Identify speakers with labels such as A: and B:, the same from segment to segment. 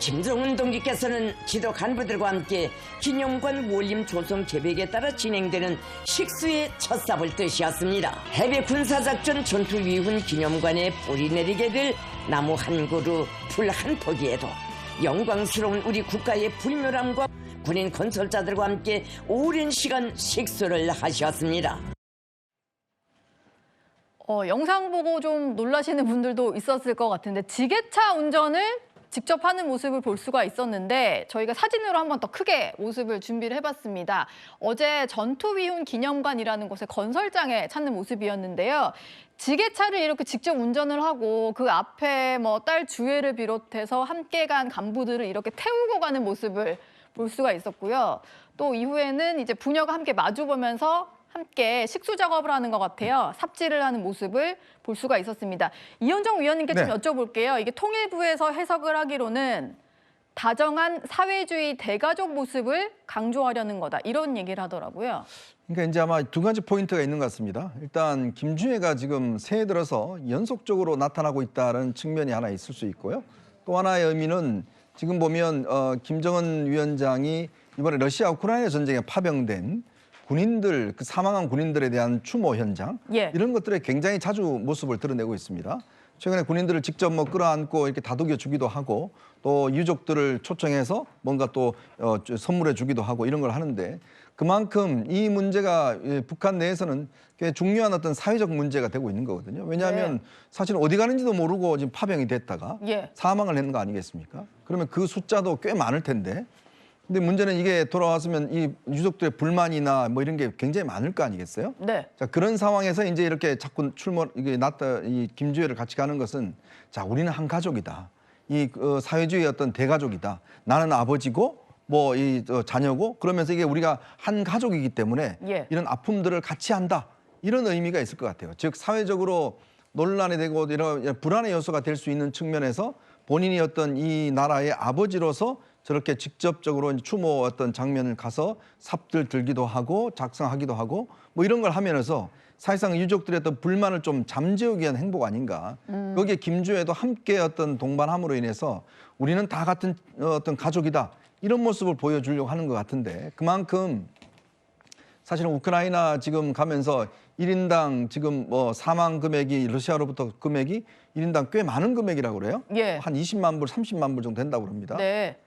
A: 김정은 동지께서는 지도 간부들과 함께 기념관 원림 조성 계획에 따라 진행되는 식수의 첫 삽을 뜨셨습니다. 해외 군사작전 전투위훈 기념관에 뿌리 내리게 될 나무 한 그루, 풀 한 포기에도 영광스러운 우리 국가의 불멸함과 군인 건설자들과 함께 오랜 시간 식수를 하셨습니다.
B: 영상 보고 좀 놀라시는 분들도 있었을 것 같은데 지게차 운전을 직접 하는 모습을 볼 수가 있었는데 저희가 사진으로 한번 더 크게 모습을 준비를 해봤습니다. 어제 전투위훈 기념관이라는 곳의 건설장에 찾는 모습이었는데요. 지게차를 이렇게 직접 운전을 하고 그 앞에 딸 주애를 비롯해서 함께 간 간부들을 이렇게 태우고 가는 모습을 볼 수가 있었고요. 또 이후에는 이제 부녀가 함께 마주보면서 함께 식수 작업을 하는 것 같아요. 삽질을 하는 모습을 볼 수가 있었습니다. 이현정 위원님께 좀 여쭤볼게요. 이게 통일부에서 해석을 하기로는 다정한 사회주의 대가족 모습을 강조하려는 거다. 이런 얘기를 하더라고요.
C: 그러니까 이제 아마 두 가지 포인트가 있는 것 같습니다. 일단 김주애가 지금 새해 들어서 연속적으로 나타나고 있다는 측면이 하나 있을 수 있고요. 또 하나의 의미는 지금 보면 김정은 위원장이 이번에 러시아 우크라이나 전쟁에 파병된 군인들, 그 사망한 군인들에 대한 추모 현장 이런 것들에 굉장히 자주 모습을 드러내고 있습니다. 최근에 군인들을 직접 끌어안고 이렇게 다독여 주기도 하고 또 유족들을 초청해서 뭔가 또 선물해 주기도 하고 이런 걸 하는데 그만큼 이 문제가 북한 내에서는 꽤 중요한 어떤 사회적 문제가 되고 있는 거거든요. 왜냐하면 사실 어디 가는지도 모르고 지금 파병이 됐다가 사망을 했는 거 아니겠습니까? 그러면 그 숫자도 꽤 많을 텐데 근데 문제는 이게 돌아왔으면 이 유족들의 불만이나 이런 게 굉장히 많을 거 아니겠어요?
B: 네.
C: 자, 그런 상황에서 이제 이렇게 자꾸 이 김주애를 같이 가는 것은 자, 우리는 한 가족이다. 이 사회주의의 어떤 대가족이다. 나는 아버지고 이 자녀고 그러면서 이게 우리가 한 가족이기 때문에 이런 아픔들을 같이 한다. 이런 의미가 있을 것 같아요. 즉 사회적으로 논란이 되고 이런 불안의 요소가 될 수 있는 측면에서 본인이 어떤 이 나라의 아버지로서 저렇게 직접적으로 추모 어떤 장면을 가서 삽들 들기도 하고 작성하기도 하고 이런 걸 하면서 사실상 유족들의 어떤 불만을 좀 잠재우기 위한 행보가 아닌가. 거기에 김주애도 함께 어떤 동반함으로 인해서 우리는 다 같은 어떤 가족이다. 이런 모습을 보여주려고 하는 것 같은데 그만큼 사실은 우크라이나 지금 가면서 1인당 지금 사망 금액이 러시아로부터 금액이 1인당 꽤 많은 금액이라고 그래요. 한 20만 불, 30만 불 정도 된다고 그럽니다.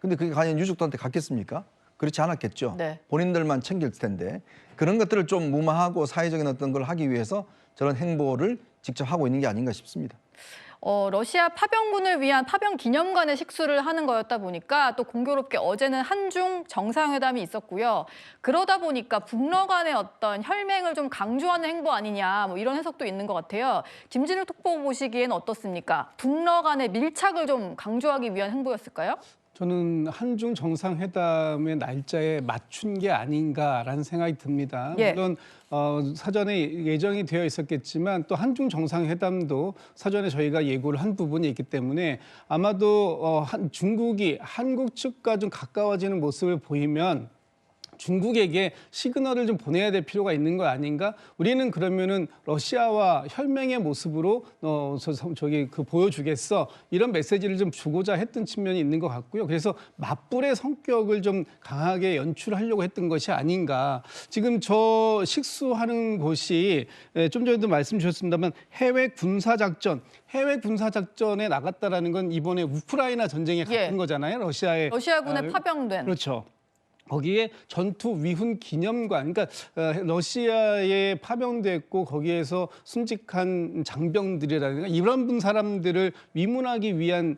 C: 근데 그게 과연 유족들한테 갔겠습니까? 그렇지 않았겠죠. 본인들만 챙길 텐데 그런 것들을 좀 무마하고 사회적인 어떤 걸 하기 위해서 저런 행보를 직접 하고 있는 게 아닌가 싶습니다.
B: 러시아 파병군을 위한 파병 기념관의 식수를 하는 거였다 보니까 또 공교롭게 어제는 한중 정상회담이 있었고요. 그러다 보니까 북러 간의 어떤 혈맹을 좀 강조하는 행보 아니냐 이런 해석도 있는 것 같아요. 김진우 특보 보시기엔 어떻습니까? 북러 간의 밀착을 좀 강조하기 위한 행보였을까요?
D: 저는 한중 정상회담의 날짜에 맞춘 게 아닌가라는 생각이 듭니다. 물론 사전에 예정이 되어 있었겠지만 또 한중 정상회담도 사전에 저희가 예고를 한 부분이 있기 때문에 아마도 중국이 한국 측과 좀 가까워지는 모습을 보이면 중국에게 시그널을 좀 보내야 될 필요가 있는 거 아닌가? 우리는 그러면은 러시아와 혈맹의 모습으로 보여주겠어 이런 메시지를 좀 주고자 했던 측면이 있는 것 같고요. 그래서 맞불의 성격을 좀 강하게 연출하려고 했던 것이 아닌가? 지금 저 식수하는 곳이 좀 전에도 말씀 주셨습니다만 해외 군사작전에 나갔다라는 건 이번에 우크라이나 전쟁에 같은 거잖아요.
B: 러시아군에 파병된.
D: 그렇죠. 거기에 전투위훈 기념관, 그러니까 러시아에 파병됐고 거기에서 순직한 장병들이라든가 이런 사람들을 위문하기 위한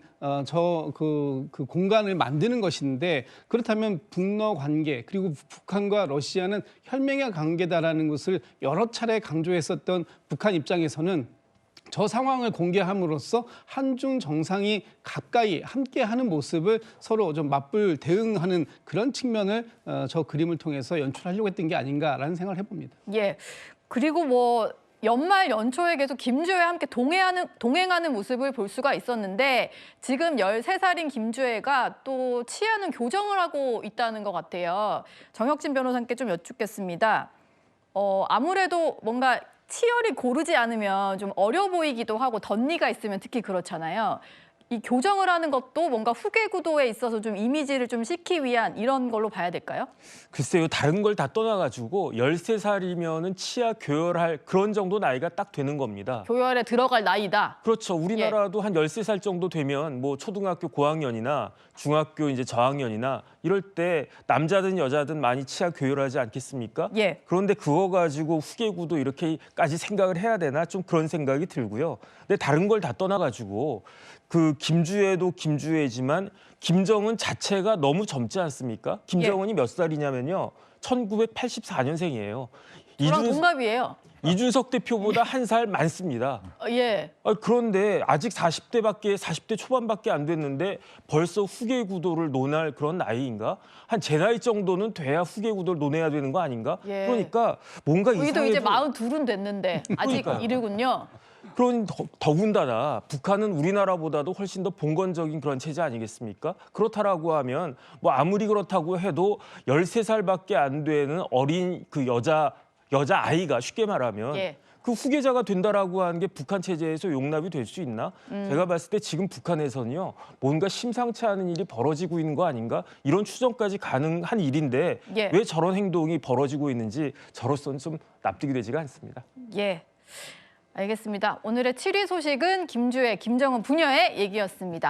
D: 그 공간을 만드는 것인데 그렇다면 북러 관계 그리고 북한과 러시아는 혈맹의 관계다라는 것을 여러 차례 강조했었던 북한 입장에서는 저 상황을 공개함으로써 한중 정상이 가까이 함께하는 모습을 서로 좀 맞불 대응하는 그런 측면을 저 그림을 통해서 연출하려고 했던 게 아닌가라는 생각을 해봅니다.
B: 그리고 연말 연초에 계속 김주애와 함께 동행하는 모습을 볼 수가 있었는데 지금 13살인 김주애가 또 취하는 교정을 하고 있다는 것 같아요. 정혁진 변호사님께 좀 여쭙겠습니다. 아무래도 뭔가 치열이 고르지 않으면 좀 어려 보이기도 하고 덧니가 있으면 특히 그렇잖아요. 이 교정을 하는 것도 뭔가 후계 구도에 있어서 좀 이미지를 좀 싣기 위한 이런 걸로 봐야 될까요?
E: 글쎄요, 다른 걸 다 떠나가지고 13살이면은 치아 교열할 그런 정도 나이가 딱 되는 겁니다.
B: 교열에 들어갈 나이다.
E: 그렇죠. 우리나라도 한 13살 정도 되면 뭐 초등학교 고학년이나 중학교 이제 저학년이나 이럴 때 남자든 여자든 많이 치아 교열하지 않겠습니까?
B: 예.
E: 그런데 그거 가지고 후계구도 이렇게까지 생각을 해야 되나 좀 그런 생각이 들고요. 근데 다른 걸 다 떠나가지고 그 김주애도 김주애지만 김정은 자체가 너무 젊지 않습니까? 김정은이 몇 살이냐면요. 1984년생이에요.
B: 저랑 동갑이에요.
E: 이준석 대표보다 한 살 많습니다.
B: 예.
E: 그런데 아직 40대 초반밖에 안 됐는데 벌써 후계 구도를 논할 그런 나이인가? 한 제 나이 정도는 돼야 후계 구도를 논해야 되는 거 아닌가?
B: 예.
E: 그러니까 뭔가
B: 우리도
E: 이상해져.
B: 이제 42은 됐는데 아직
E: 그러니까요.
B: 이르군요.
E: 그런 더군다나 북한은 우리나라보다도 훨씬 더 봉건적인 그런 체제 아니겠습니까? 그렇다라고 하면 뭐 아무리 그렇다고 해도 13살밖에 안 되는 어린 그 여자 아이가 쉽게 말하면
B: 예.
E: 그 후계자가 된다라고 하는 게 북한 체제에서 용납이 될 수 있나? 제가 봤을 때 지금 북한에서는요 뭔가 심상치 않은 일이 벌어지고 있는 거 아닌가? 이런 추정까지 가능한 일인데
B: 예.
E: 왜 저런 행동이 벌어지고 있는지 저로서는 좀 납득이 되지가 않습니다.
B: 예. 알겠습니다. 오늘의 7위 소식은 김주애, 김정은 부녀의 얘기였습니다.